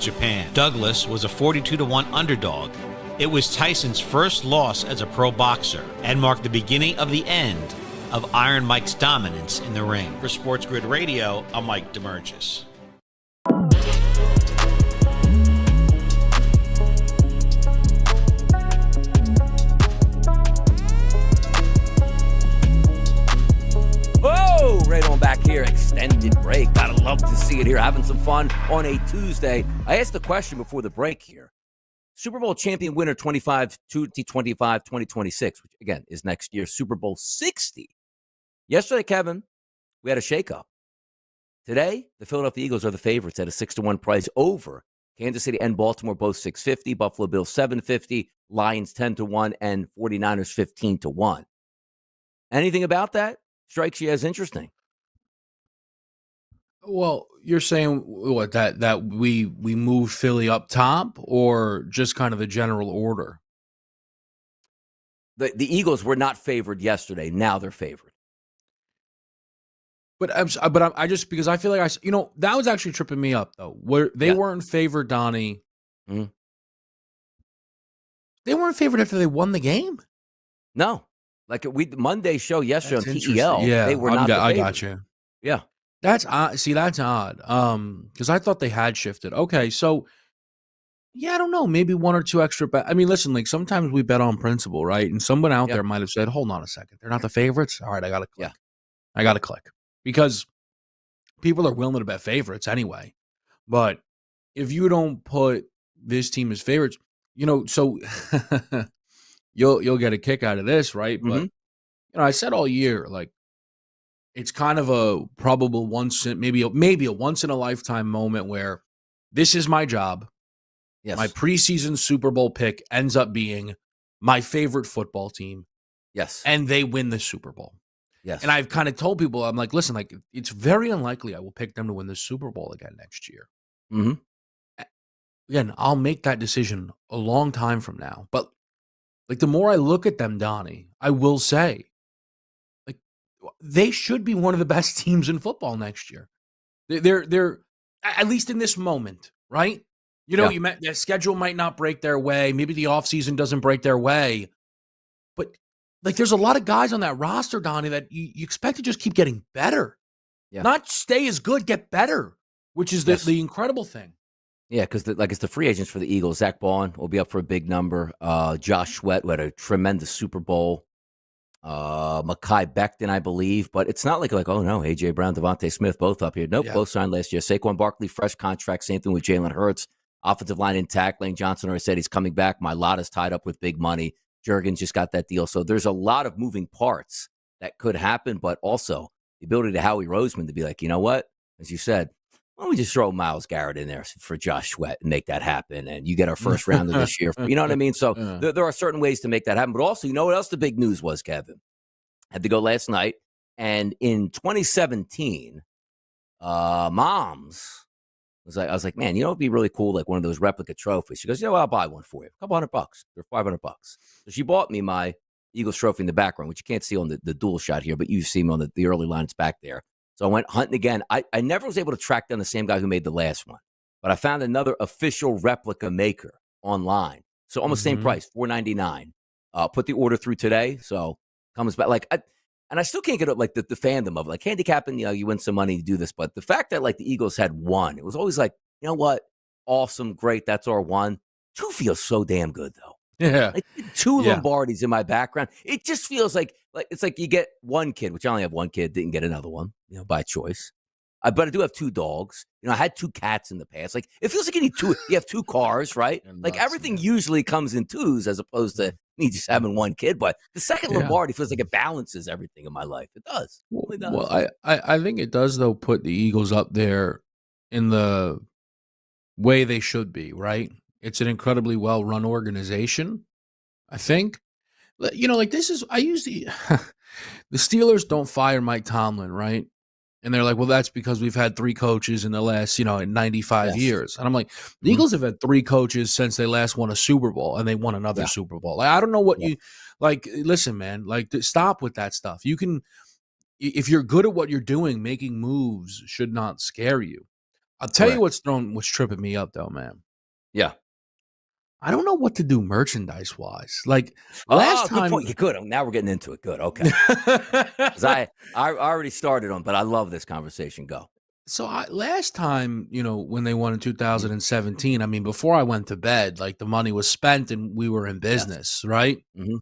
Japan. Douglas was a 42-1 underdog. It was Tyson's first loss as a pro boxer and marked the beginning of the end of Iron Mike's dominance in the ring. For SportsGrid Radio, I'm Mike DeMurgis. Oh, right on back here. Extended break. Gotta love to see it here. Having some fun on a Tuesday. I asked the question before the break here. Super Bowl champion winner 2026, which again is next year, Super Bowl 60. Yesterday, Kevin, we had a shakeup. Today, the Philadelphia Eagles are the favorites at a 6-1 price over Kansas City and Baltimore, both 650, Buffalo Bills 750, Lions 10-1, and 49ers 15-1. Anything about that strikes you as interesting? Well, you're saying what that we move Philly up top, or just kind of the general order? The Eagles were not favored yesterday. Now they're favored. But I just, because I feel like that was actually tripping me up though. Where they weren't favored, Donnie. Mm-hmm. They weren't favored after they won the game. No, like Monday show yesterday on TEL. Yeah, they were not. The I got you. Yeah, that's odd. See, that's odd. Because I thought they had shifted. Okay, so yeah, I don't know. Maybe one or two extra. I mean, listen, like sometimes we bet on principle, right? And someone out there might have said, "Hold on a second, they're not the favorites." All right, I got to click. Yeah. I got to click. Because people are willing to bet favorites anyway. But if you don't put this team as favorites, so you'll get a kick out of this, right? Mm-hmm. But I said all year, like, it's kind of a probable maybe a once in a lifetime moment where this is my job. Yes. My preseason Super Bowl pick ends up being my favorite football team. Yes. And they win the Super Bowl. Yes. And I've kind of told people, I'm like, listen, like it's very unlikely I will pick them to win the Super Bowl again next year. Mm-hmm. Again, I'll make that decision a long time from now. But like the more I look at them, Donnie, I will say, like, they should be one of the best teams in football next year. They're at least in this moment, right? The schedule might not break their way. Maybe the offseason doesn't break their way. But like, there's a lot of guys on that roster, Donnie, that you expect to just keep getting better. Yeah. Not stay as good, get better, which is the incredible thing. Yeah, because it's the free agents for the Eagles. Zach Baun will be up for a big number. Josh Sweat, who had a tremendous Super Bowl. Mekhi Becton, I believe. But it's not like, oh, no, A.J. Brown, Devontae Smith, both up here. Nope, both signed last year. Saquon Barkley, fresh contract. Same thing with Jalen Hurts. Offensive line intact. Lane Johnson already said he's coming back. Mailata's tied up with big money. Jurgens just got that deal. So there's a lot of moving parts that could happen, but also the ability to Howie Roseman to be like, you know what? As you said, why don't we just throw Myles Garrett in there for Josh Sweat and make that happen? And you get our first round of this year. You know what I mean? So there are certain ways to make that happen. But also, you know what else the big news was, Kevin? Had to go last night. And in 2017, Moms I was like, man, it'd be really cool, like one of those replica trophies. She goes, I'll buy one for you. A couple $100. They're $500. So she bought me my Eagles trophy in the background, which you can't see on the dual shot here, but you see me on the early lines back there. So I went hunting again. I never was able to track down the same guy who made the last one, but I found another official replica maker online. So almost same price, $4.99. Put the order through today. So comes back and I still can't get up like the fandom of it. Like handicapping, you win some money to do this. But the fact that like the Eagles had one, it was always like, you know what? Awesome, great. That's our one. Two feels so damn good though. Yeah. Like two Lombardis in my background. It just feels like it's like you get one kid, which I only have one kid, didn't get another one, by choice. But I do have two dogs. I had two cats in the past. Like it feels like you need two. You have two cars, right? Like everything usually comes in twos as opposed to me just having one kid. But the second Lombardi feels like it balances everything in my life. It does. It really does. Well, I think it does though put the Eagles up there in the way they should be, right? It's an incredibly well-run organization, I think. Like this is, I use the Steelers don't fire Mike Tomlin, right? And they're like, well, that's because we've had three coaches in the last, 95 years. And I'm like, the Eagles have had three coaches since they last won a Super Bowl, and they won another Super Bowl. Like, I don't know what you, like, listen, man, like, stop with that stuff. You can, if you're good at what you're doing, making moves should not scare you. I'll tell you Correct. what's tripping me up though, man. Yeah. I don't know what to do merchandise wise. Like last Oh, good point. time, Yeah, good. Now we're getting into it. Good. Okay. Because I already started on, but I love this conversation. Go. So last time, when they won in 2017, I mean, before I went to bed, like the money was spent and we were in Yes. business, right? Mm-hmm.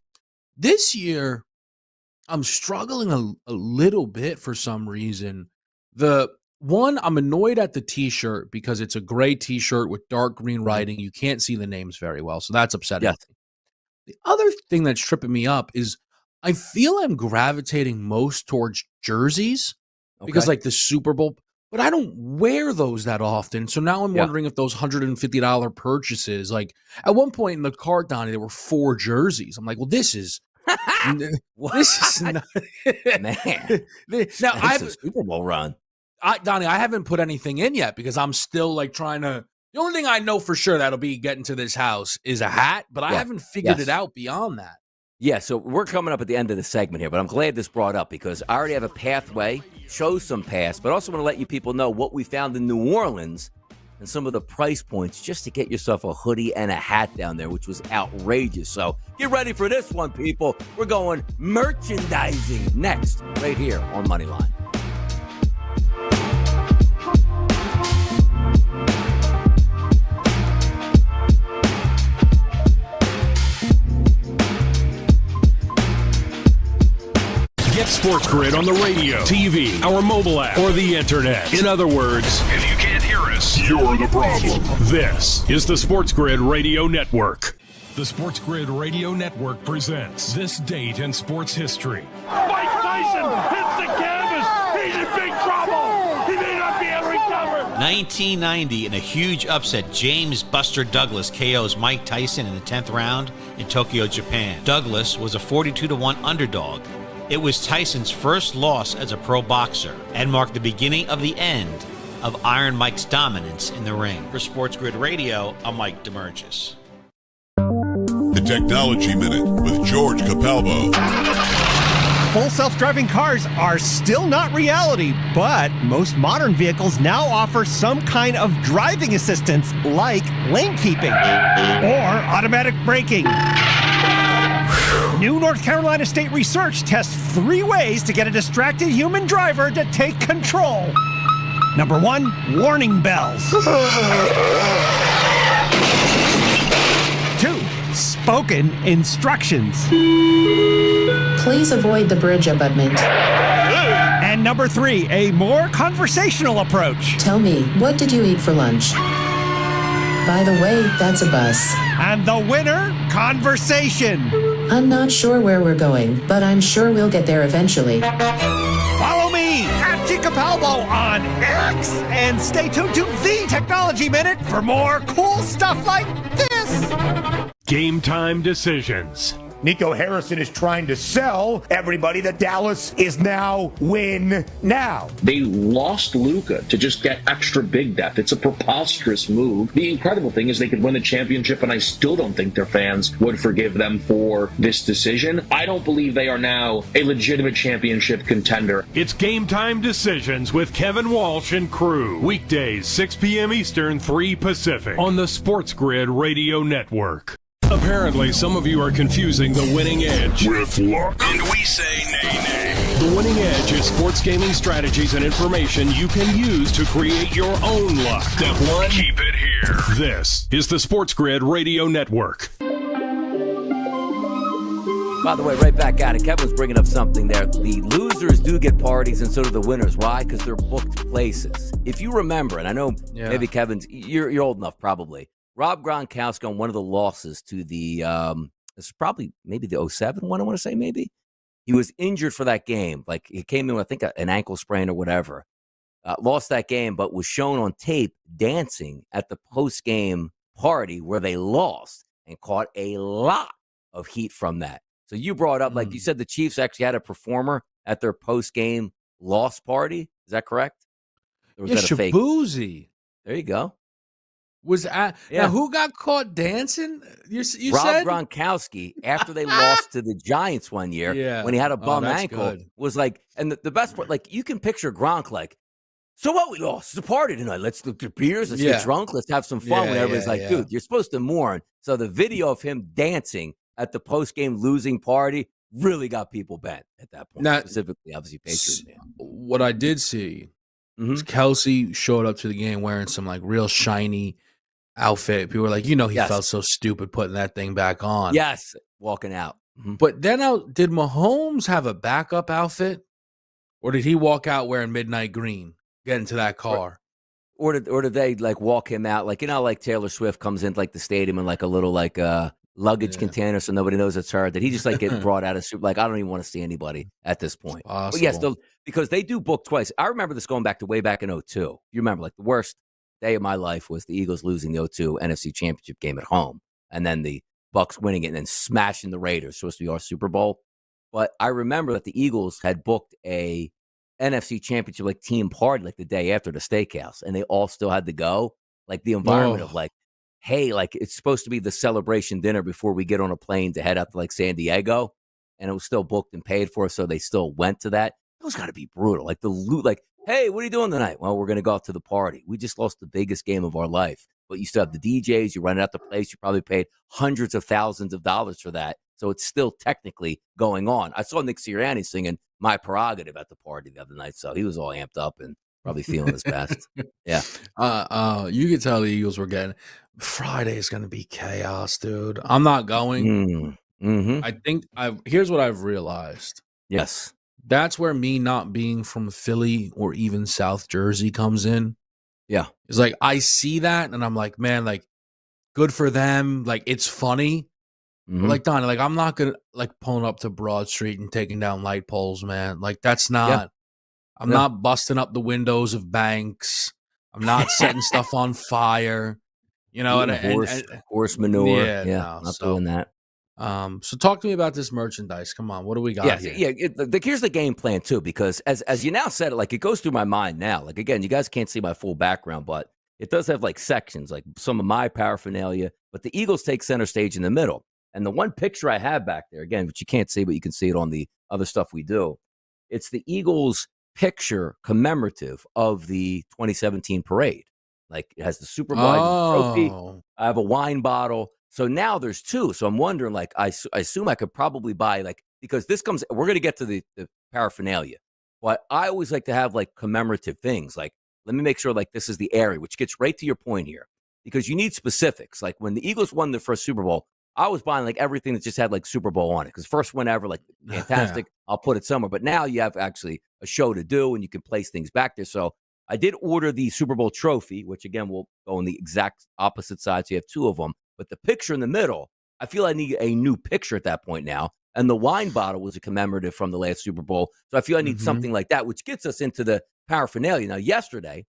This year, I'm struggling a little bit for some reason. I'm annoyed at the T-shirt because it's a gray T-shirt with dark green writing. You can't see the names very well, so that's upsetting. Yes. The other thing that's tripping me up is I feel I'm gravitating most towards jerseys because Okay. like the Super Bowl, but I don't wear those that often. So now I'm Yeah. wondering if those $150 purchases, like at one point in the cart, Donnie, there were 4 jerseys. I'm like, well, this is this is not Man. now It's a Super Bowl run. Donnie, I haven't put anything in yet because I'm still like trying to. The only thing I know for sure that'll be getting to this house is a hat, but I haven't figured it out beyond that. Yeah, so we're coming up at the end of the segment here, but I'm glad this brought up because I already have a pathway, show some paths, but also want to let you people know what we found in New Orleans and some of the price points just to get yourself a hoodie and a hat down there, which was outrageous. So get ready for this one, people. We're going merchandising next, right here on Moneyline. Get SportsGrid on the radio, TV, our mobile app, or the internet. In other words, if you can't hear us, you're the problem. This is the SportsGrid Radio Network. The SportsGrid Radio Network presents This Date in Sports History. Mike Tyson hits the canvas. He's in big trouble. He may not be able to recover. 1990, in a huge upset, James Buster Douglas KOs Mike Tyson in the 10th round in Tokyo, Japan. Douglas was a 42-1 underdog. It was Tyson's first loss as a pro boxer and marked the beginning of the end of Iron Mike's dominance in the ring. For SportsGrid Radio, I'm Mike DeMurgis. The Technology Minute with George Capalbo. Full self-driving cars are still not reality, but most modern vehicles now offer some kind of driving assistance like lane keeping or automatic braking. New North Carolina State research tests 3 ways to get a distracted human driver to take control. Number 1, warning bells. 2, spoken instructions. Please avoid the bridge abutment. And number 3, a more conversational approach. Tell me, what did you eat for lunch? By the way, that's a bus. And the winner, conversation. I'm not sure where we're going, but I'm sure we'll get there eventually. Follow me at Capalbo on X and stay tuned to The Technology Minute for more cool stuff like this. Game time decisions. Nico Harrison is trying to sell everybody that Dallas is now win now. They lost Luka to just get extra big depth. It's a preposterous move. The incredible thing is they could win the championship, and I still don't think their fans would forgive them for this decision. I don't believe they are now a legitimate championship contender. It's Game Time Decisions with Kevin Walsh and crew. Weekdays, 6 p.m. Eastern, 3 Pacific on the SportsGrid Radio Network. Apparently, some of you are confusing the winning edge With luck. and we say nay, nay. The winning edge is sports gaming strategies and information you can use to create your own luck. Step 1, keep it here. This is the SportsGrid Radio Network. By the way, right back at it. Kevin's bringing up something there. The losers do get parties, and so do the winners. Why? Because they're booked places. If you remember, and I know maybe Kevin's, you're old enough probably. Rob Gronkowski on one of the losses to the, it's probably maybe the 07 one, I want to say maybe. He was injured for that game. Like, he came in with, I think, an ankle sprain or whatever. Lost that game, but was shown on tape dancing at the post-game party where they lost and caught a lot of heat from that. So you brought up, like you said, the Chiefs actually had a performer at their post-game loss party. Is that correct? Or was that a fake? Shabuzi There you go. was at. Now, who got caught dancing? You Rob said Gronkowski, after they lost to the Giants one year, when he had a bum ankle, was like, and the best part, like, you can picture Gronk like, so what? We lost. It's a party tonight. Let's do beers. Let's get drunk. Let's have some fun. When everybody's like, dude, you're supposed to mourn. So the video of him dancing at the post-game losing party really got people bent at that point. Now, specifically, obviously, Patriots fan. What I did see is Kelsey showed up to the game wearing some like real shiny outfit. People were like, he felt so stupid putting that thing back on. Yes, walking out. But then did Mahomes have a backup outfit? Or did he walk out wearing midnight green, get into that car? Or did they like walk him out? Like, like Taylor Swift comes into like the stadium in like a little like luggage container so nobody knows it's her. Did he just like get brought out of soup? Like, I don't even want to see anybody at this point. But yes, because they do book twice. I remember this going back to way back in 2002. You remember like the worst day of my life was the Eagles losing the 2002 NFC Championship game at home. And then the Bucs winning it and then smashing the Raiders. Supposed to be our Super Bowl. But I remember that the Eagles had booked a NFC Championship like team party like the day after the steakhouse, and they all still had to go. Like the environment of like, hey, like it's supposed to be the celebration dinner before we get on a plane to head out to like San Diego, and it was still booked and paid for, so they still went to that. Those got to be brutal. Like the loot, like, hey, what are you doing tonight? Well, we're gonna go out to the party. We just lost the biggest game of our life, but you still have the DJs. You run out the place. You probably paid hundreds of thousands of dollars for that. So it's still technically going on. I saw Nick Sirianni singing My Prerogative at the party the other night, so he was all amped up and probably feeling his best. Yeah. You could tell the Eagles were getting Friday is going to be chaos, dude. I'm not going. I think here's what I've realized. Yes. That's where me not being from Philly or even South Jersey comes in. Yeah. It's like I see that and I'm like, man, like good for them. Like it's funny. Like Donnie, like I'm not gonna like pulling up to Broad Street and taking down light poles, man. Like that's not. I'm not busting up the windows of banks. I'm not setting stuff on fire. Horse manure. Not doing that. So talk to me about this merchandise. Come on, what do we got here? Here's the game plan too, because as you now said it, like it goes through my mind now. Like again, you guys can't see my full background, but it does have like sections, like some of my paraphernalia. But the Eagles take center stage in the middle. And the one picture I have back there, again, which you can't see, but you can see it on the other stuff we do, it's the Eagles picture commemorative of the 2017 parade. Like it has the Super Bowl trophy. I have a wine bottle. So now there's two. So I'm wondering, like, I assume I could probably buy, like, because this comes, we're going to get to the paraphernalia. But I always like to have, like, commemorative things. Like, let me make sure, like, this is the area, which gets right to your point here. Because you need specifics. Like, when the Eagles won their first Super Bowl, I was buying like everything that just had like Super Bowl on it. Because first one ever, like fantastic, I'll put it somewhere. But now you have actually a show to do and you can place things back there. So I did order the Super Bowl trophy, which again will go on the exact opposite side. So you have two of them. But the picture in the middle, I feel I need a new picture at that point now. And the wine bottle was a commemorative from the last Super Bowl. So I feel I need something like that, which gets us into the paraphernalia. Now, yesterday,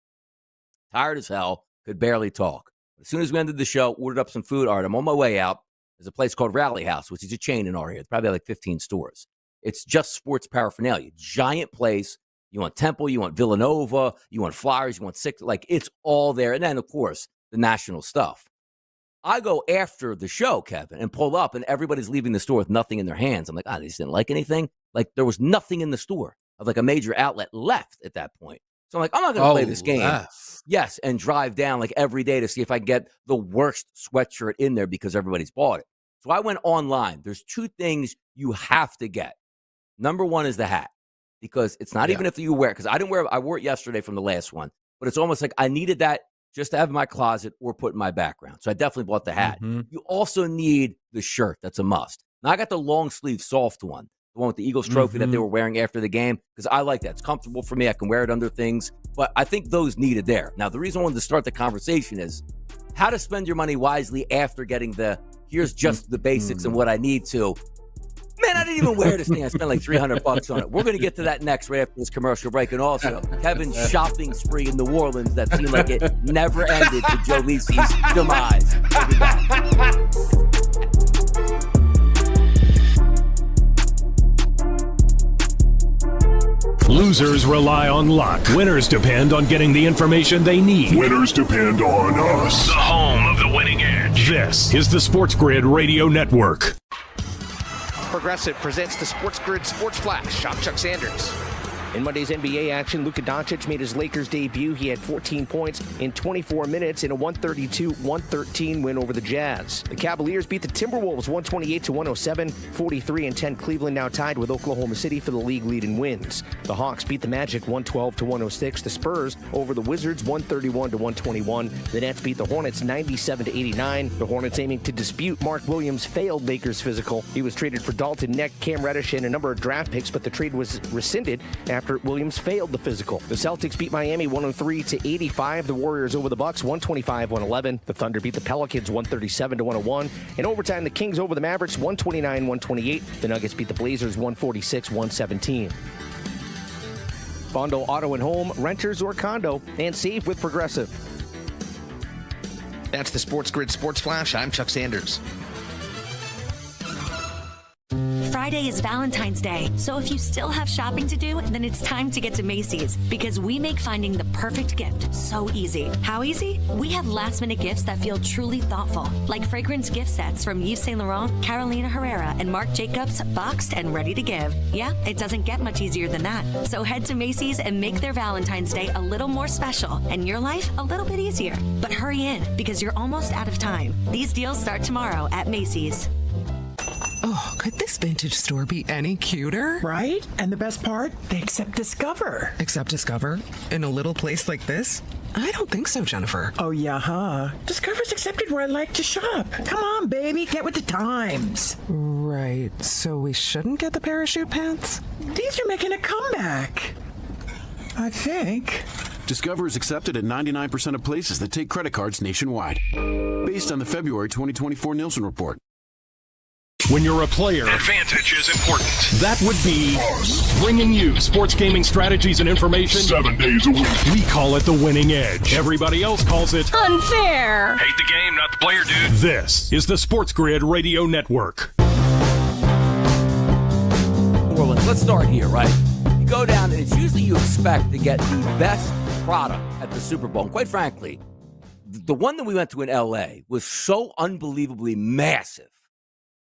tired as hell, could barely talk. As soon as we ended the show, ordered up some food. All right, I'm on my way out. There's a place called Rally House, which is a chain in our area. It's probably like 15 stores. It's just sports paraphernalia. Giant place. You want Temple, you want Villanova, you want Flyers, you want Six. Like, it's all there. And then, of course, the national stuff. I go after the show, Kevin, and pull up, and everybody's leaving the store with nothing in their hands. I'm like, they just didn't like anything. Like, there was nothing in the store of like a major outlet left at that point. So I'm like, I'm not going to play this game. Yes, and drive down like every day to see if I can get the worst sweatshirt in there because everybody's bought it. So I went online. There's two things you have to get. Number one is the hat, because it's not even if you wear it. Because I wore it yesterday from the last one, but it's almost like I needed that just to have in my closet or put in my background. So I definitely bought the hat. You also need the shirt. That's a must. Now I got the long sleeve soft one. The one with the Eagles trophy that they were wearing after the game, because I like that. It's comfortable for me. I can wear it under things. But I think those needed there. Now, the reason I wanted to start the conversation is how to spend your money wisely after getting here's just the basics and what I need to. Man, I didn't even wear this thing. I spent like $300 on it. We're going to get to that next right after this commercial break. And also, Kevin's shopping spree in New Orleans that seemed like it never ended to Joe Lisi's demise. We'll be back. Losers rely on luck. Winners depend on getting the information they need. Winners depend on us. The home of the winning edge. This is the SportsGrid Radio Network. Progressive presents the SportsGrid Sports Flash. I'm Chuck Sanders. In Monday's NBA action, Luka Doncic made his Lakers debut. He had 14 points in 24 minutes in a 132-113 win over the Jazz. The Cavaliers beat the Timberwolves 128-107, 43-10. Cleveland now tied with Oklahoma City for the league lead in wins. The Hawks beat the Magic 112-106. The Spurs over the Wizards 131-121. The Nets beat the Hornets 97-89. The Hornets aiming to dispute Mark Williams' failed Lakers physical. He was traded for Dalton Neck, Cam Reddish, and a number of draft picks, but the trade was rescinded after Williams failed the physical. The Celtics beat Miami 103-85. The Warriors over the Bucks 125-111. The Thunder beat the Pelicans 137-101. In overtime, the Kings over the Mavericks 129-128. The Nuggets beat the Blazers 146-117. Bondo Auto and Home, renters or condo, and save with Progressive. That's the Sports Grid Sports Flash. I'm Chuck Sanders. Friday is Valentine's Day, so if you still have shopping to do, then it's time to get to Macy's, because we make finding the perfect gift so easy. How easy? We have last-minute gifts that feel truly thoughtful, like fragrance gift sets from Yves Saint Laurent, Carolina Herrera, and Marc Jacobs, boxed and ready to give. Yeah, it doesn't get much easier than that. So head to Macy's and make their Valentine's Day a little more special, and your life a little bit easier. But hurry in, because you're almost out of time. These deals start tomorrow at Macy's. Oh, could this vintage store be any cuter? Right? And the best part? They accept Discover. Accept Discover? In a little place like this? I don't think so, Jennifer. Oh, yeah, huh? Discover's accepted where I like to shop. Come on, baby, get with the times. Right, so we shouldn't get the parachute pants? These are making a comeback. I think. Discover is accepted at 99% of places that take credit cards nationwide. Based on the February 2024 Nielsen report. When you're a player, advantage is important. That would be bringing you sports gaming strategies and information 7 days a week. We call it the winning edge. Everybody else calls it unfair. Hate the game, not the player, dude. This is the SportsGrid Radio Network. Orleans, let's start here, right? You go down, and it's usually you expect to get the best product at the Super Bowl. And quite frankly, the one that we went to in L.A. was so unbelievably massive.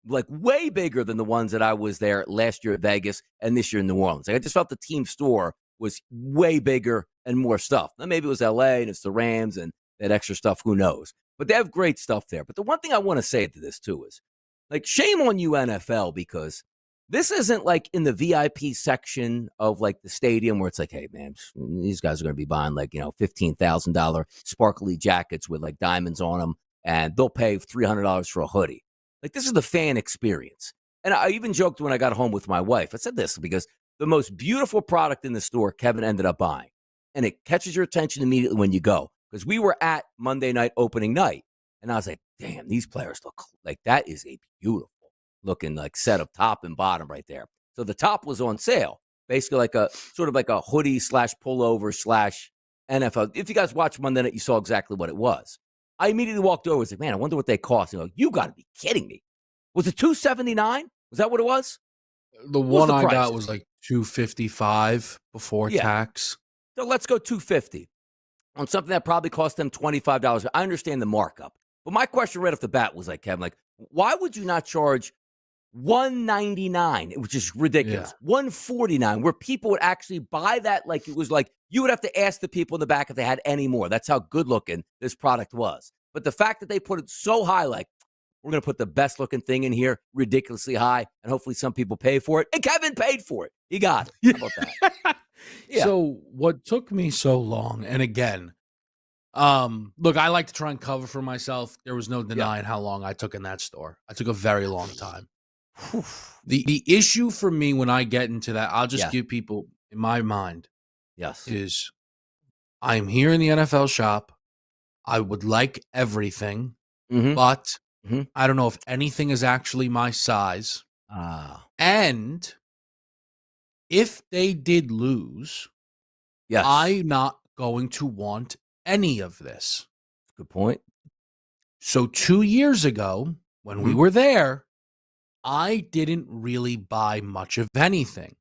Like way bigger than the ones that I was there last year at Vegas and this year in New Orleans. Like I just felt the team store was way bigger and more stuff. Now maybe it was LA and it's the Rams and that extra stuff, who knows? But they have great stuff there. But the one thing I want to say to this too is, like, shame on you, NFL, because this isn't like in the VIP section of like the stadium where it's like, hey man, these guys are going to be buying like, $15,000 sparkly jackets with like diamonds on them, and they'll pay $300 for a hoodie. Like, this is the fan experience. And I even joked when I got home with my wife. I said this because the most beautiful product in the store, Kevin ended up buying. And it catches your attention immediately when you go. Because we were at Monday night opening night. And I was like, damn, these players look like that is a beautiful looking like set of top and bottom right there. So the top was on sale. Basically like a sort of like a hoodie / pullover / NFL. If you guys watched Monday night, you saw exactly what it was. I immediately walked over and was like, man, I wonder what they cost. And you got to be kidding me. Was it $279? Was that what it was? The one I got was like $255 before tax. So let's go $250 on something that probably cost them $25. I understand the markup. But my question right off the bat was like, Kevin, like, why would you not charge $199, which is ridiculous, $149, where people would actually buy that? Like, it was like you would have to ask the people in the back if they had any more. That's how good looking this product was. But the fact that they put it so high, like, we're going to put the best looking thing in here ridiculously high, and hopefully some people pay for it. And Kevin paid for it. He got it. How about that? Yeah. So what took me so long, and again, look, I like to try and cover for myself. There was no denying how long I took in that store. I took a very long time. The issue for me when I get into that, I'll just give people in my mind, is I'm here in the NFL shop. I would like everything, but I don't know if anything is actually my size. And if they did lose, I'm not going to want any of this. Good point. So 2 years ago, when we were there, I didn't really buy much of anything.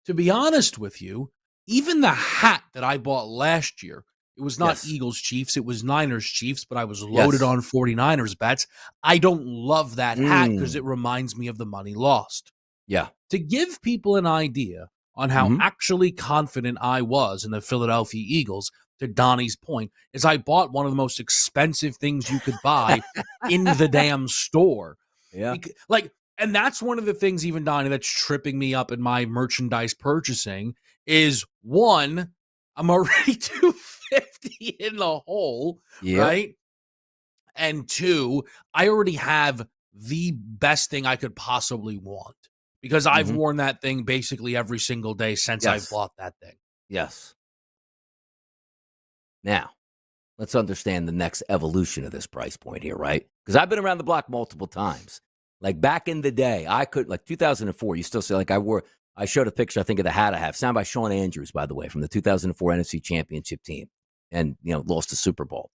To be honest with you, even the hat that I bought last year, it was not Eagles Chiefs, it was Niners Chiefs, but I was loaded on 49ers bets. I don't love that hat because it reminds me of the money lost. Yeah. To give people an idea, on how actually confident I was in the Philadelphia Eagles. To Donnie's point, is I bought one of the most expensive things you could buy in the damn store. Yeah. And that's one of the things, even Donnie, that's tripping me up in my merchandise purchasing is one, I'm already 250 in the hole, right? And two, I already have the best thing I could possibly want because I've worn that thing basically every single day since I bought that thing. Yes. Now, let's understand the next evolution of this price point here, right? Because I've been around the block multiple times. Like back in the day, I could, like 2004, you still say, like I showed a picture, I think, of the hat I have, signed by Shawn Andrews, by the way, from the 2004 NFC Championship team, and, lost the Super Bowl.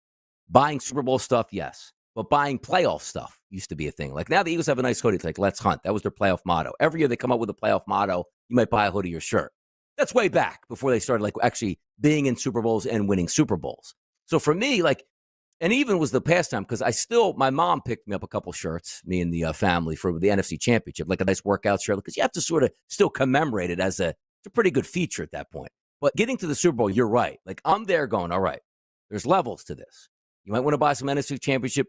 Buying Super Bowl stuff, yes. But buying playoff stuff used to be a thing. Like now the Eagles have a nice hoodie. It's like, let's hunt. That was their playoff motto. Every year they come up with a playoff motto. You might buy a hoodie or shirt. That's way back before they started like actually being in Super Bowls and winning Super Bowls. So for me, like, and even was the pastime because my mom picked me up a couple shirts, me and the family for the NFC Championship, like a nice workout shirt because you have to sort of still commemorate it it's a pretty good feature at that point. But getting to the Super Bowl, you're right. Like I'm there going, all right, there's levels to this. You might want to buy some NFC Championship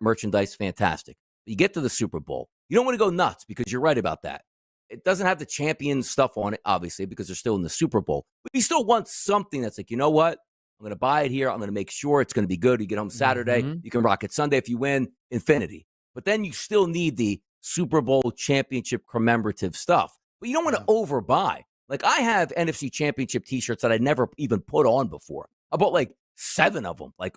merchandise, fantastic. But you get to the Super Bowl, you don't want to go nuts because you're right about that. It doesn't have the champion stuff on it, obviously, because they're still in the Super Bowl. But you still want something that's like, you know what? I'm going to buy it here. I'm going to make sure it's going to be good. You get home Saturday. You can rock it Sunday if you win, infinity. But then you still need the Super Bowl championship commemorative stuff. But you don't want to overbuy. Like I have NFC Championship T-shirts that I never even put on before. I bought like 7 of them, like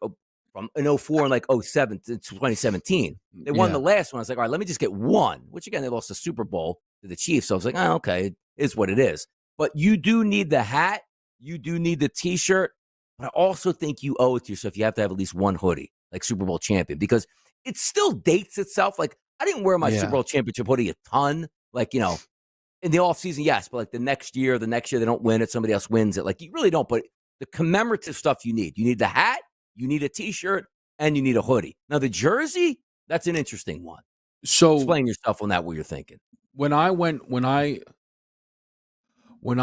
from in 04 and like 07 to 2017. They won the last one. I was like, all right, let me just get one, which again, they lost the Super Bowl to the Chiefs. So I was like, oh, okay, it is what it is. But you do need the hat. You do need the T-shirt. But I also think you owe it to yourself. You have to have at least one hoodie, like Super Bowl champion, because it still dates itself. Like I didn't wear my Super Bowl championship hoodie a ton. Like, in the offseason, yes. But like the next year they don't win it. Somebody else wins it. Like you really don't. But the commemorative stuff you need the hat, you need a T-shirt, and you need a hoodie. Now the jersey, that's an interesting one. So explain yourself on that, what you're thinking. When I went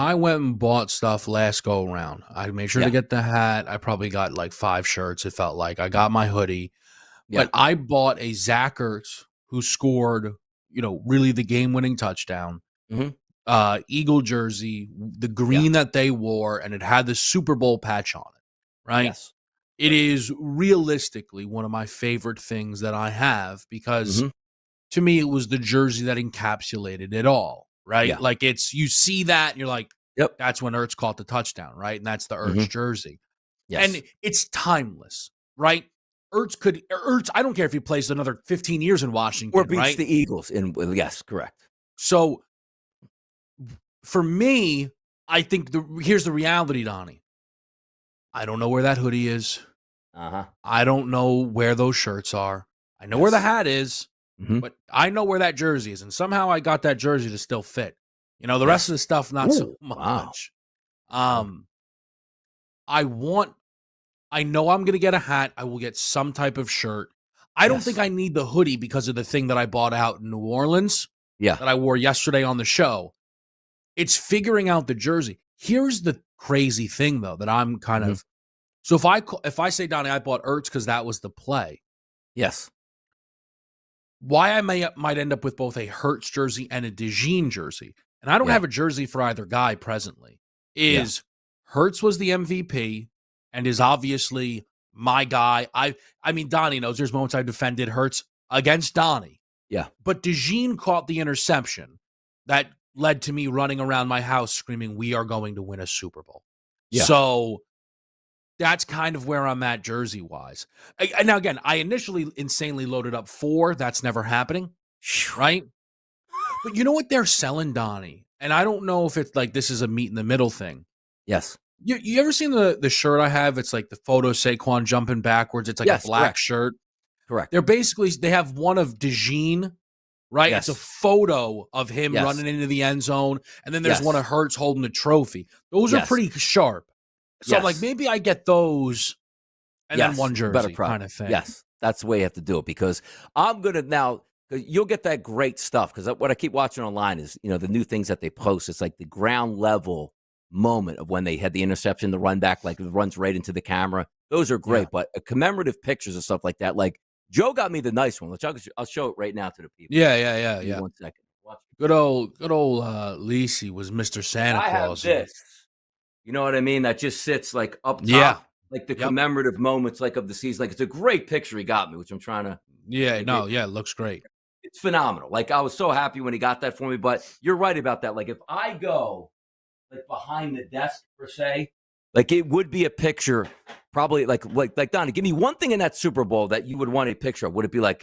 and bought stuff last go around, I made sure to get the hat. I probably got like 5 shirts. It felt like I got my hoodie, but I bought a Zach Ertz who scored, really the game-winning touchdown. Eagle jersey, the green that they wore, and it had the Super Bowl patch on it. Right? Yes. It is realistically one of my favorite things that I have because to me, it was the jersey that encapsulated it all, right? Yeah. Like you see that and you're like, that's when Ertz caught the touchdown, right? And that's the Ertz jersey. Yes. And it's timeless, right? Ertz, I don't care if he plays another 15 years in Washington, or beats right? the Eagles. Yes, correct. So for me, I think here's the reality, Donnie. I don't know where that hoodie is. I don't know where those shirts are. I know where the hat is. But I know where that jersey is, and somehow I got that jersey to still fit. The rest of the stuff, not so much. Wow. I know I'm going to get a hat. I will get some type of shirt. I don't think I need the hoodie because of the thing that I bought out in New Orleans that I wore yesterday on the show. It's figuring out the jersey. Here's the crazy thing, though, that I'm kind of... So if I say, Donnie, I bought Ertz because that was the play. Yes. Why I might end up with both a Hurts jersey and a DeJean jersey, and I don't have a jersey for either guy presently, is Hurts was the MVP and is obviously my guy. I mean, Donnie knows there's moments I've defended Hurts against Donnie. Yeah. But DeJean caught the interception that led to me running around my house screaming, we are going to win a Super Bowl. Yeah. So that's kind of where I'm at jersey-wise. Now, again, I initially insanely loaded up 4. That's never happening, right? But you know what they're selling, Donnie? And I don't know if it's like this is a meet-in-the-middle thing. Yes. You ever seen the shirt I have? It's like the photo Saquon jumping backwards. It's like a black shirt. Correct. They have one of DeJean, right? Yes. It's a photo of him running into the end zone. And then there's one of Hurts holding the trophy. Those are pretty sharp. So I'm like, maybe I get those and then one jersey kind of thing. Yes, that's the way you have to do it because I'm going to now, because you'll get that great stuff. Because what I keep watching online is, the new things that they post. It's like the ground level moment of when they had the interception, the run back, like it runs right into the camera. Those are great. But commemorative pictures and stuff like that, like Joe got me the nice one. I'll show it right now to the people. Yeah. 1 second. Watch. Good old Lisi was Mr. Santa Claus. I have this. You know what I mean? That just sits like up top. Yeah. Like the commemorative moments like of the season. Like it's a great picture he got me, which I'm trying to. It looks great. It's phenomenal. Like I was so happy when he got that for me, but you're right about that. Like if I go like behind the desk per se, like it would be a picture probably like Donnie, give me one thing in that Super Bowl that you would want a picture of. Would it be like,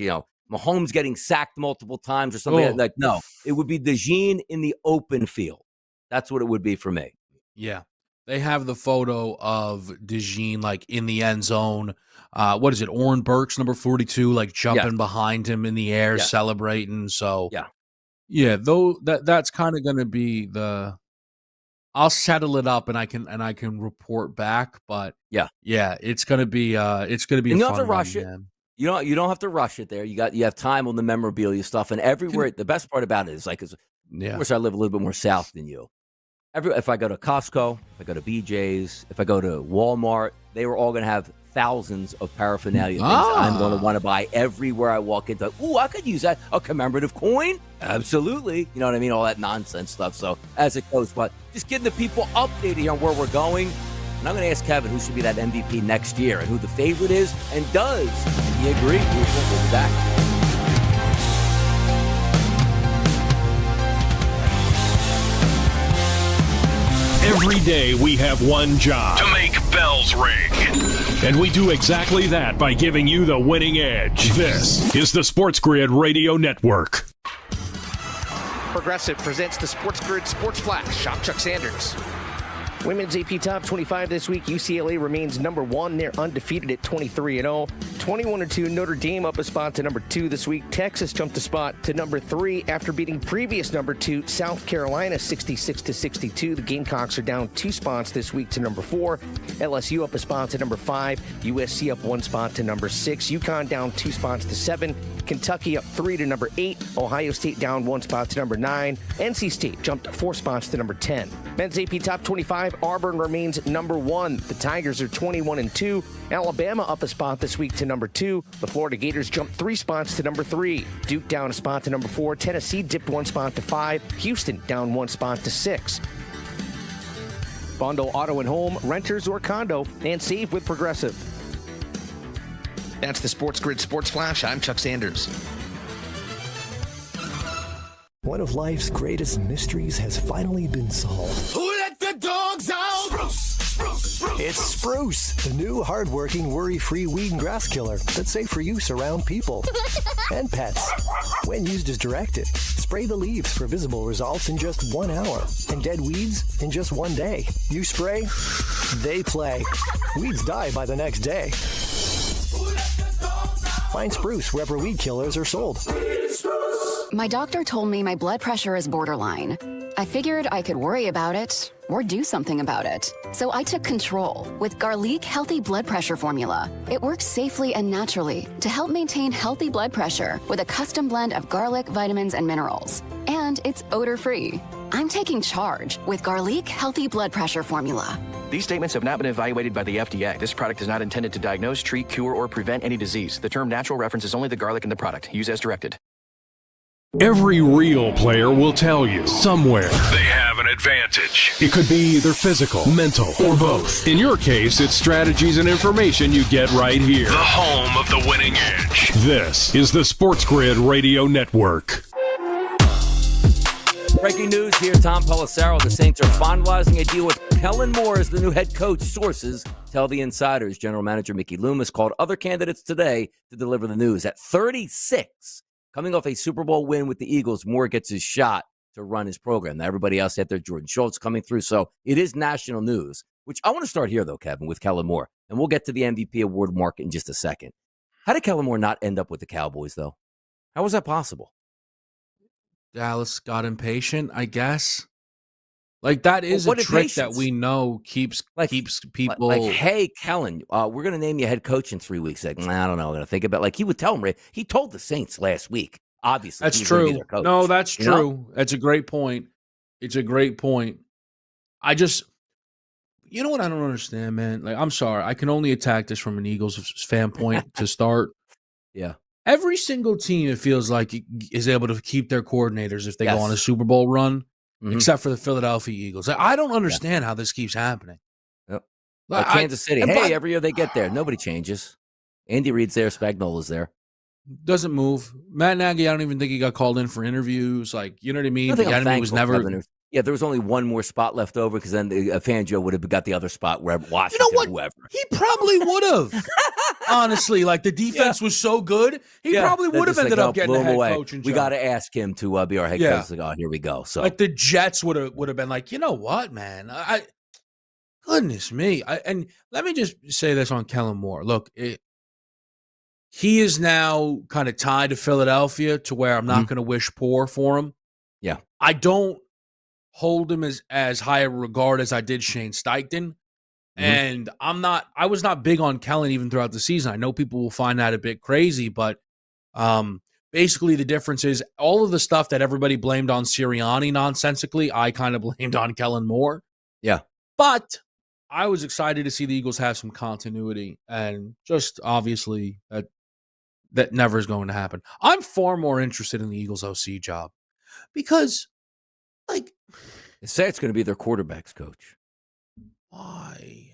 Mahomes getting sacked multiple times or something? Like, no, it would be DeJean in the open field. That's what it would be for me. Yeah. They have the photo of DeJean like in the end zone. What is it? Oren Burks, number 42, like jumping behind him in the air, celebrating. So though that's kind of going to be I'll settle it up and I can report back. But it's going to be and you don't have to rush it. Man. You don't have to rush it there. You have time on the memorabilia stuff and everywhere. The best part about it is like, of course I live a little bit more south than you. If I go to Costco, if I go to BJ's, if I go to Walmart, they were all going to have thousands of paraphernalia things I'm going to want to buy everywhere I walk into. Ooh, I could use that. A commemorative coin? Absolutely. You know what I mean? All that nonsense stuff. So as it goes, but just getting the people updated on where we're going. And I'm going to ask Kevin who should be that MVP next year and who the favorite is and does. And he agreed. We'll be back. Every day we have one job: to make bells ring. And we do exactly that by giving you the winning edge. This is the SportsGrid Radio Network. Progressive presents the SportsGrid Sports Flash. I'm Chuck Sanders. Women's AP Top 25 this week. UCLA remains number 1. They're undefeated at 23-0. 21-2. Notre Dame up a spot to number 2 this week. Texas jumped a spot to number 3 after beating previous number 2 South Carolina 66-62. The Gamecocks are down 2 spots this week to number 4. LSU up a spot to number 5. USC up 1 spot to number 6. UConn down 2 spots to 7. Kentucky up 3 to number 8. Ohio State down 1 spot to number 9. NC State jumped 4 spots to number 10. Men's AP Top 25. Auburn remains number 1. The Tigers are 21-2. Alabama up a spot this week to number 2. The Florida Gators jumped 3 spots to number 3. Duke down a spot to number 4. Tennessee dipped 1 spot to 5. Houston down 1 spot to 6. Bundle auto and home, renters or condo, and save with Progressive. That's the SportsGrid Sports Flash. I'm Chuck Sanders. One of life's greatest mysteries has finally been solved. Who let the dogs out? Spruce. It's Spruce, the new hard-working, worry-free weed and grass killer that's safe for use around people and pets. When used as directed, spray the leaves for visible results in just 1 hour and dead weeds in just 1 day. You spray, they play. Weeds die by the next day. Find Spruce wherever weed killers are sold. My doctor told me my blood pressure is borderline. I figured I could worry about it or do something about it. So I took control with Garlic Healthy Blood Pressure Formula. It works safely and naturally to help maintain healthy blood pressure with a custom blend of garlic, vitamins, and minerals. And it's odor-free. I'm taking charge with Garlic Healthy Blood Pressure Formula. These statements have not been evaluated by the FDA. This product is not intended to diagnose, treat, cure, or prevent any disease. The term natural references only the garlic in the product. Use as directed. Every real player will tell you somewhere they have an advantage. It could be either physical, mental, or both. In your case, it's strategies and information you get right here. The home of the winning edge. This is the SportsGrid Radio Network. Breaking news here, Tom Pelissero. The Saints are finalizing a deal with Kellen Moore as the new head coach. Sources tell the insiders. General manager Mickey Loomis called other candidates today to deliver the news. At 36, coming off a Super Bowl win with the Eagles, Moore gets his shot to run his program. Now, everybody else out there, Jordan Schultz coming through. So it is national news, which I want to start here, though, Kevin, with Kellen Moore. And we'll get to the MVP award market in just a second. How did Kellen Moore not end up with the Cowboys, though? How was that possible? Dallas got impatient, I guess. Like, that is a trick that we know keeps people. Like, hey, Kellen, we're going to name you head coach in 3 weeks. Like, I don't know. I'm going to think about it. Like, he would tell him, he told the Saints last week, Obviously, That's he was going to be true. their coach. No, that's you know? true. That's a great point. It's a great point. I just, you know what I don't understand, man? Like, I'm sorry. I can only attack this from an Eagles fan point to start. Yeah. Every single team, it feels like, is able to keep their coordinators if they go on a Yes. Super Bowl run, Mhm. except for the Philadelphia Eagles. I don't understand how this keeps happening. Yep. Like, Kansas City. and Hey, every year they get there. Nobody changes. Andy Reid's there. Spagnola's there. doesn't move. Matt Nagy, I don't even think he got called in for interviews. Like, you know what I mean? I think The I'm enemy was thankful, never. Kevin. Yeah, there was only one more spot left over because then Fangio would have got the other spot where You Washington know what? or whoever. He probably would have. Honestly, like the defense was so good, he probably They're would have just ended like, up getting blew the him head away. coaching We job. got to ask him to be our head Yeah. coach. Like, oh, here we go. So, Like the Jets would have been like, you know what, man? Goodness me. And let me just say this on Kellen Moore. Look, he is now kind of tied to Philadelphia to where I'm not going to wish poor for him. Yeah. I don't hold him as high a regard as I did Shane Steichen. And I was not big on Kellen even throughout the season. I know people will find that a bit crazy, but basically the difference is all of the stuff that everybody blamed on Sirianni nonsensically, I kind of blamed on Kellen Moore. Yeah. But I was excited to see the Eagles have some continuity, and just obviously that never is going to happen. I'm far more interested in the Eagles OC job because, like, they say it's going to be their quarterback's coach. Why?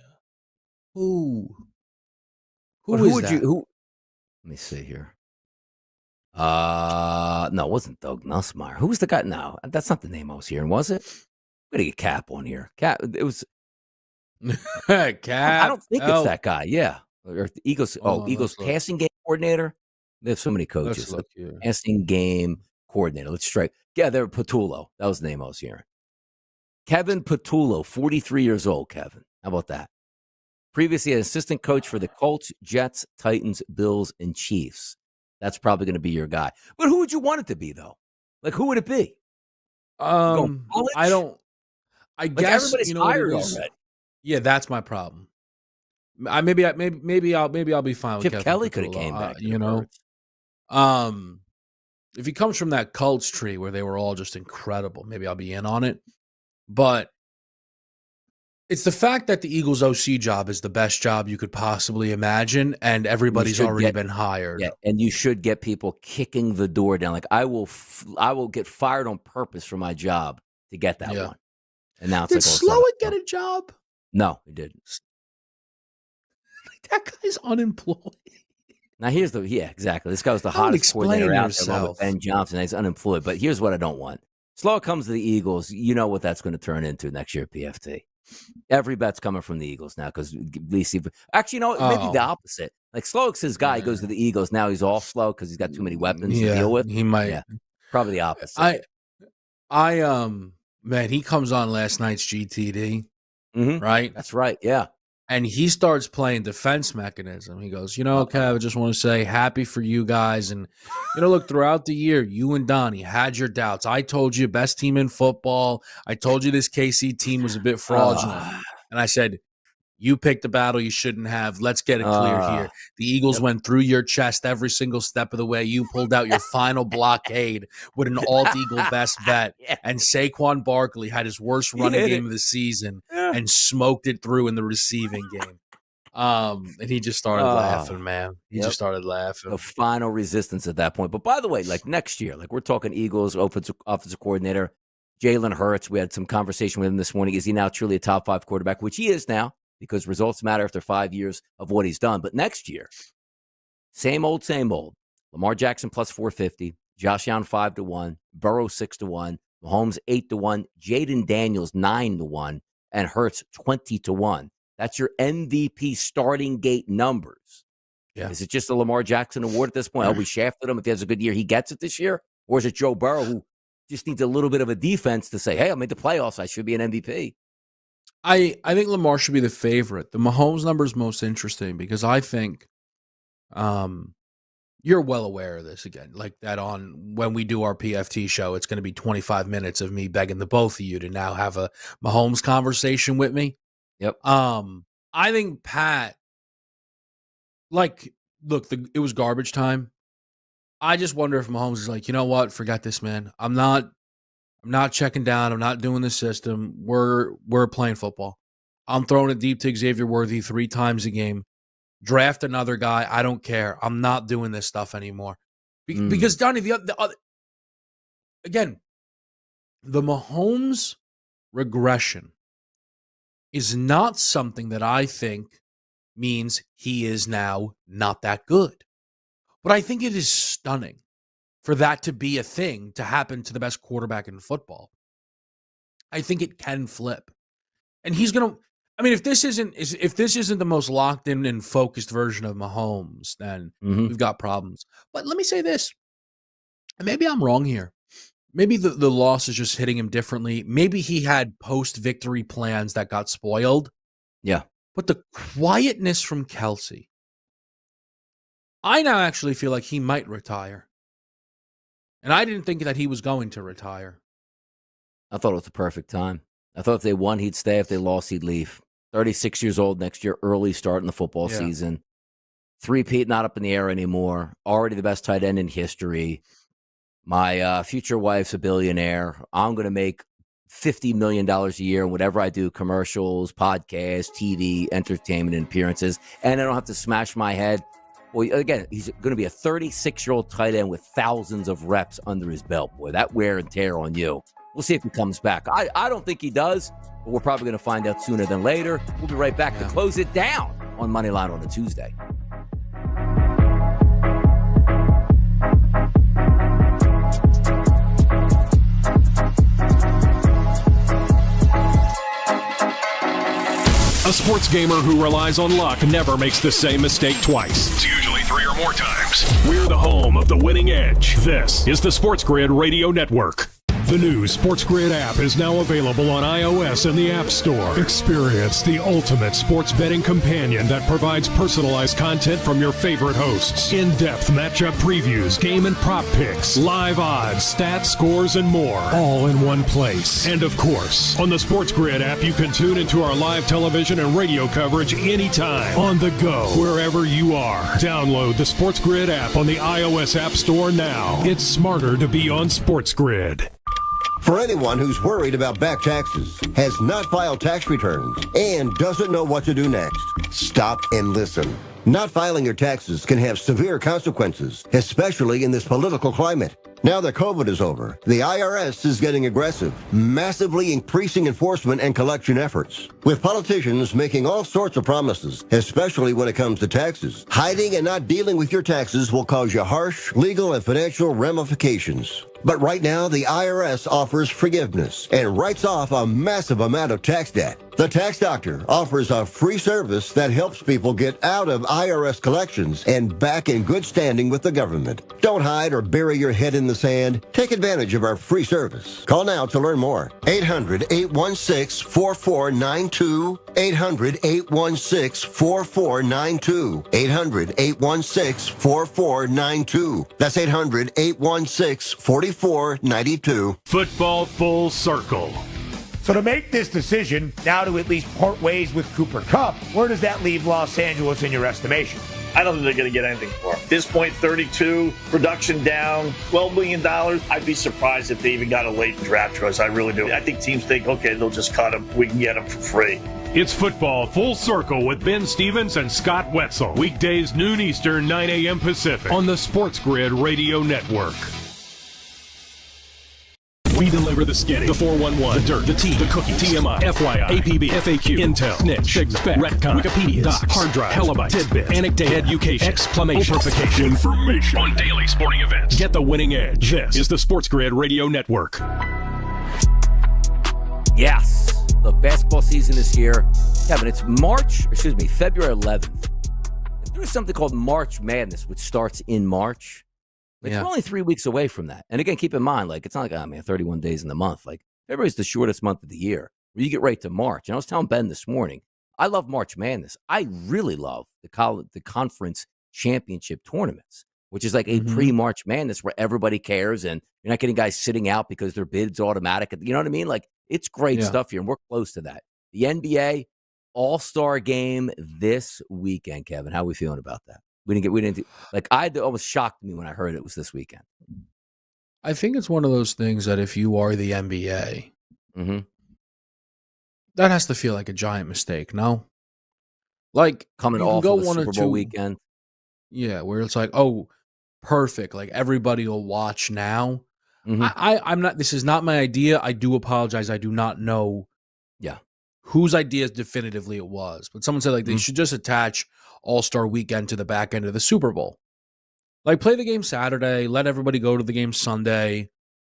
Who? Who is would that? you? Let me see here. No, it wasn't Doug Nussmeier. Who was the guy? No, that's not the name I was hearing, was it? I'm gonna get Cap on here. Cap. It was. Cap. I don't think it's that guy. Yeah, or the Eagles. Eagles passing game coordinator. They have so many coaches. Let's look, yeah. Passing game coordinator. Let's strike. Yeah, they're Patullo. That was the name I was hearing. Kevin Patullo, 43 years old. Kevin, how about that? Previously an assistant coach for the Colts, Jets, Titans, Bills, and Chiefs. That's probably going to be your guy. But who would you want it to be, though? Like, who would it be? I don't. I Like, guess everybody's you know what it hired is. already. Yeah, that's my problem. Maybe I'll be fine with Chip Kevin Kelly could have Patullo, came back. you know. If he comes from that Colts tree where they were all just incredible, maybe I'll be in on it. But it's the fact that the Eagles OC job is the best job you could possibly imagine, and everybody's already been hired. Yeah, and you should get people kicking the door down. Like, I will get fired on purpose for my job to get that one. And now it's Did Slowick get a job? No, he didn't. That guy's unemployed. Now here's exactly. This guy was the hottest coordinator out there along with Ben Johnson. He's unemployed. But here's what I don't want. Slowick comes to the Eagles. You know what that's going to turn into next year at PFT. Every bet's coming from the Eagles now because actually, maybe the opposite. Like, Slowick's his guy. He goes to the Eagles. Now he's all slow because he's got too many weapons to deal with. He might. Yeah, probably the opposite. Man, he comes on last night's GTD, right? That's right. Yeah. And he starts playing defense mechanism. He goes, Kev, I just want to say happy for you guys. And, look, throughout the year, you and Donnie had your doubts. I told you best team in football. I told you this KC team was a bit fraudulent. And I said, you picked a battle you shouldn't have. Let's get it clear here. The Eagles went through your chest every single step of the way. You pulled out your final blockade with an alt-Eagle best bet. And Saquon Barkley had his worst running game of the season and smoked it through in the receiving game. And he just started laughing, man. He just started laughing. The final resistance at that point. But by the way, like next year, like we're talking Eagles offensive coordinator, Jalen Hurts. We had some conversation with him this morning. Is he now truly a top 5 quarterback? Which he is now, because results matter after 5 years of what he's done. But next year, same old, same old. Lamar Jackson plus 450, Josh Allen 5-1, Burrow 6-1, Mahomes 8-1, Jaden Daniels 9-1, and Hurts 20-1. That's your MVP starting gate numbers. Yeah. Is it just a Lamar Jackson award at this point? We shafted him. If he has a good year, he gets it this year? Or is it Joe Burrow who just needs a little bit of a defense to say, hey, I made the playoffs. I should be an MVP. I think Lamar should be the favorite. The Mahomes number is most interesting because I think you're well aware of this again. Like that on when we do our PFT show, it's going to be 25 minutes of me begging the both of you to now have a Mahomes conversation with me. Yep. I think Pat, look, it was garbage time. I just wonder if Mahomes is like, you know what? Forget this, man. I'm not checking down. I'm not doing the system. We're playing football. I'm throwing it deep to Xavier Worthy 3 times a game. Draft another guy. I don't care. I'm not doing this stuff anymore. Because, Donnie, again, the Mahomes regression is not something that I think means he is now not that good. But I think it is stunning for that to be a thing to happen to the best quarterback in football. I think it can flip. And he's going to, I mean, if this isn't the most locked in and focused version of Mahomes, then we've got problems. But let me say this. Maybe I'm wrong here. Maybe the loss is just hitting him differently. Maybe he had post-victory plans that got spoiled. Yeah. But the quietness from Kelsey, I now actually feel like he might retire. And I didn't think that he was going to retire. I thought it was the perfect time. I thought if they won, he'd stay. If they lost, he'd leave. 36 years old next year, early start in the football season. 3-peat, not up in the air anymore. Already the best tight end in history. My future wife's a billionaire. I'm going to make $50 million a year in whatever I do, commercials, podcasts, TV, entertainment, and appearances. And I don't have to smash my head. Well, again, he's going to be a 36-year-old tight end with thousands of reps under his belt. Boy, that wear and tear on you. We'll see if he comes back. I don't think he does, but we're probably going to find out sooner than later. We'll be right back to close it down on Moneyline on a Tuesday. A sports gamer who relies on luck never makes the same mistake twice. It's usually 3 or more times. We're the home of the winning edge. This is the SportsGrid Radio Network. The new SportsGrid app is now available on iOS and the App Store. Experience the ultimate sports betting companion that provides personalized content from your favorite hosts. In-depth matchup previews, game and prop picks, live odds, stats, scores, and more. All in one place. And of course, on the SportsGrid app, you can tune into our live television and radio coverage anytime. On the go, wherever you are. Download the SportsGrid app on the iOS App Store now. It's smarter to be on SportsGrid. For anyone who's worried about back taxes, has not filed tax returns, and doesn't know what to do next, stop and listen. Not filing your taxes can have severe consequences, especially in this political climate. Now that COVID is over, the IRS is getting aggressive, massively increasing enforcement and collection efforts. With politicians making all sorts of promises, especially when it comes to taxes, hiding and not dealing with your taxes will cause you harsh legal and financial ramifications. But right now, the IRS offers forgiveness and writes off a massive amount of tax debt. The Tax Doctor offers a free service that helps people get out of IRS collections and back in good standing with the government. Don't hide or bury your head in the sand. Take advantage of our free service. Call now to learn more. 800-816-4492. 800-816-4492. 800-816-4492. That's 800-816-4492. Football full circle. So to make this decision, now to at least part ways with Cooper Kupp, where does that leave Los Angeles in your estimation? I don't think they're going to get anything for him. At this point, 32, production down, $12 million. I'd be surprised if they even got a late draft choice. I really do. I think teams think, okay, they'll just cut him. We can get him for free. It's Football Full Circle with Ben Stevens and Scott Wetzel. Weekdays, noon Eastern, 9 a.m. Pacific on the SportsGrid Radio Network. We deliver the skinny, the 411, the dirt, the tea, the cookie, TMI, FYI, APB, FAQ, Intel, Snitch, Spec, Retcon, Wikipedia, Docs, Hard Drive, Helabyte, Tidbit, Anecdote, Education, Exclamation, Amplification, Information on daily sporting events. Get the winning edge. This is the SportsGrid Radio Network. Yes, the basketball season is here. Kevin, it's February 11th. There's something called March Madness, which starts in March. We're only 3 weeks away from that. And again, keep in mind, it's not like, 31 days in the month. February's the shortest month of the year, where you get right to March. And I was telling Ben this morning, I love March Madness. I really love the conference championship tournaments, which is like a pre-March Madness where everybody cares and you're not getting guys sitting out because their bid's automatic. You know what I mean? It's great stuff here, and we're close to that. The NBA All-Star game this weekend, Kevin. How are we feeling about that? We didn't like. Almost shocked me when I heard it was this weekend. I think it's one of those things that if you are the NBA, that has to feel like a giant mistake. No, like coming off of a Super Bowl weekend. Yeah, where it's like, oh, perfect. Like everybody will watch now. I'm not. This is not my idea. I do apologize. I do not know. Yeah. Whose idea definitively it was, but someone said like they should just attach All-Star Weekend to the back end of the Super Bowl. Like play the game Saturday, let everybody go to the game Sunday,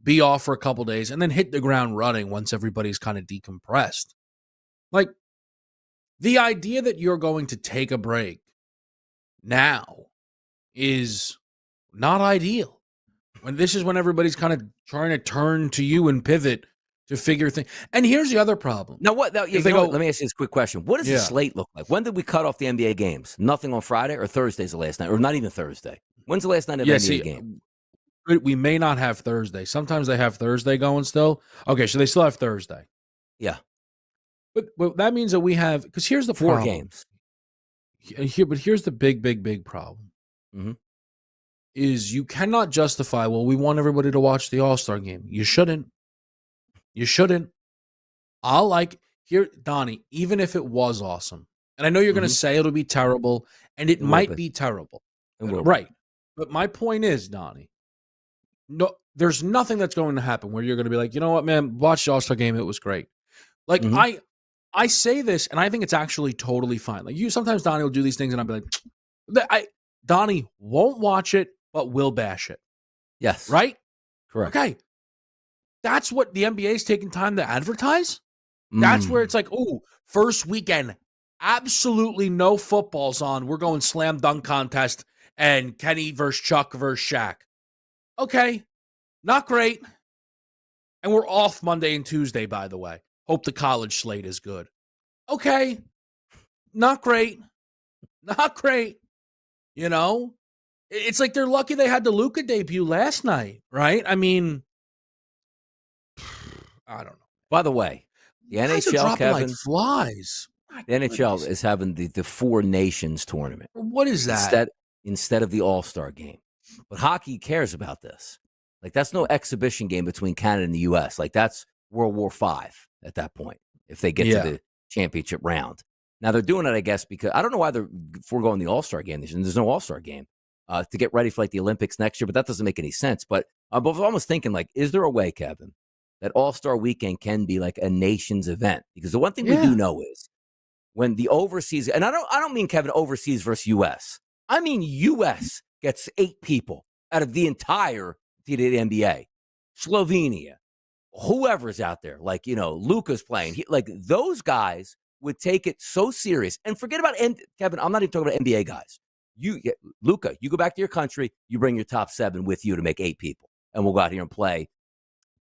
be off for a couple days, and then hit the ground running once everybody's kind of decompressed. Like the idea that you're going to take a break now is not ideal. When this is when everybody's kind of trying to turn to you and pivot to figure things. And here's the other problem. Now, what? Let me ask you this quick question. What does the slate look like? When did we cut off the NBA games? Nothing on Friday, or Thursday's the last night, or not even Thursday? When's the last night of NBA game? We may not have Thursday. Sometimes they have Thursday going still. Okay, so they still have Thursday. Yeah. But that means that we have, because here's the 4 problem. games. But here's the big problem. Is you cannot justify, well, we want everybody to watch the All-Star game. You shouldn't. You shouldn't. Donnie, even if it was awesome, and I know you're going to say it'll be terrible, and it might be terrible. Right. But my point is, Donnie, no, there's nothing that's going to happen where you're going to be like, you know what, man, watch the All-Star game. It was great. Like, I say this, and I think it's actually totally fine. Like, sometimes Donnie will do these things, and I'll be like, Donnie won't watch it, but will bash it. Yes. Right? Correct. Okay. That's what the NBA is taking time to advertise. That's where it's like, oh, first weekend, absolutely no footballs on. We're going slam dunk contest and Kenny versus Chuck versus Shaq. Okay, not great. And we're off Monday and Tuesday, by the way. Hope the college slate is good. Okay, not great. Not great. You know, it's like they're lucky they had the Luka debut last night, right? I mean, I don't know. By the way, the NHL, Kevin, like flies. The NHL is having the 4 Nations tournament. What is that? Instead of the All-Star game. But hockey cares about this. Like, that's no exhibition game between Canada and the U.S. Like, that's World War V at that point, if they get to the championship round. Now, they're doing it, I guess, because I don't know why they're foregoing the All-Star game. There's no All-Star game to get ready for, like, the Olympics next year, but that doesn't make any sense. But I was almost thinking, like, is there a way, Kevin, that All-Star weekend can be like a nation's event? Because the one thing we do know is when the overseas, and I don't mean, Kevin, overseas versus U.S. I mean U.S. gets 8 people out of the entire NBA. Slovenia, whoever's out there, like, you know, Luka's playing. Like, those guys would take it so serious. And forget about, Kevin, I'm not even talking about NBA guys. Luka, you go back to your country, you bring your top 7 with you to make 8 people. And we'll go out here and play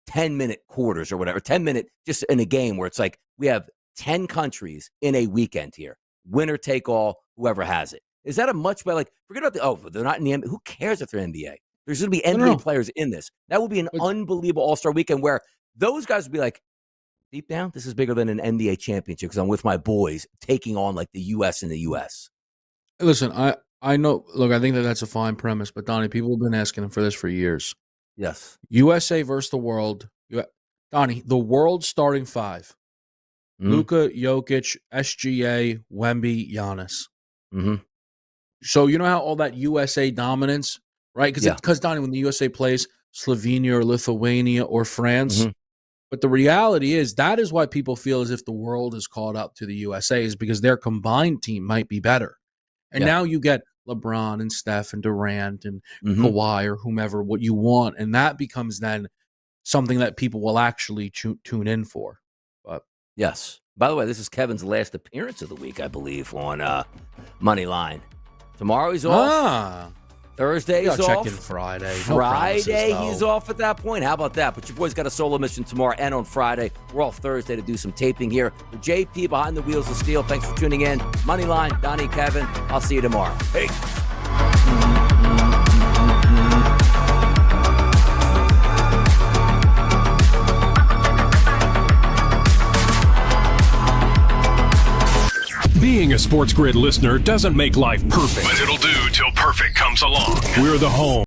10-minute quarters or whatever, 10-minute just in a game where it's like we have 10 countries in a weekend here. Winner take all, whoever has it. Is that a much better, like, forget about they're not in the NBA. Who cares if they're NBA? There's going to be NBA players in this. That would be an unbelievable All-Star weekend where those guys would be like, deep down, this is bigger than an NBA championship because I'm with my boys taking on, like, the U.S. and the U.S. Listen, I know, look, I think that's a fine premise, but Donnie, people have been asking for this for years. Yes. USA versus the world. Donnie, the world starting 5. Luka, Jokic, SGA, Wemby, Giannis. So you know how all that USA dominance, right? Because Donnie, when the USA plays Slovenia or Lithuania or France, but the reality is that is why people feel as if the world is called up to the USA is because their combined team might be better. And now you get LeBron and Steph and Durant and Kawhi or whomever, what you want. And that becomes then something that people will actually tune in for. But yes. By the way, this is Kevin's last appearance of the week, I believe, on Moneyline. Tomorrow he's off. Thursday he's off. Check in Friday. Friday he's off at that point. How about that? But your boy's got a solo mission tomorrow and on Friday. We're off Thursday to do some taping here. For JP behind the wheels of steel, thanks for tuning in. Moneyline, Donnie, Kevin. I'll see you tomorrow. Hey. Being a SportsGrid listener doesn't make life perfect, but it'll do till perfect comes along. We're the home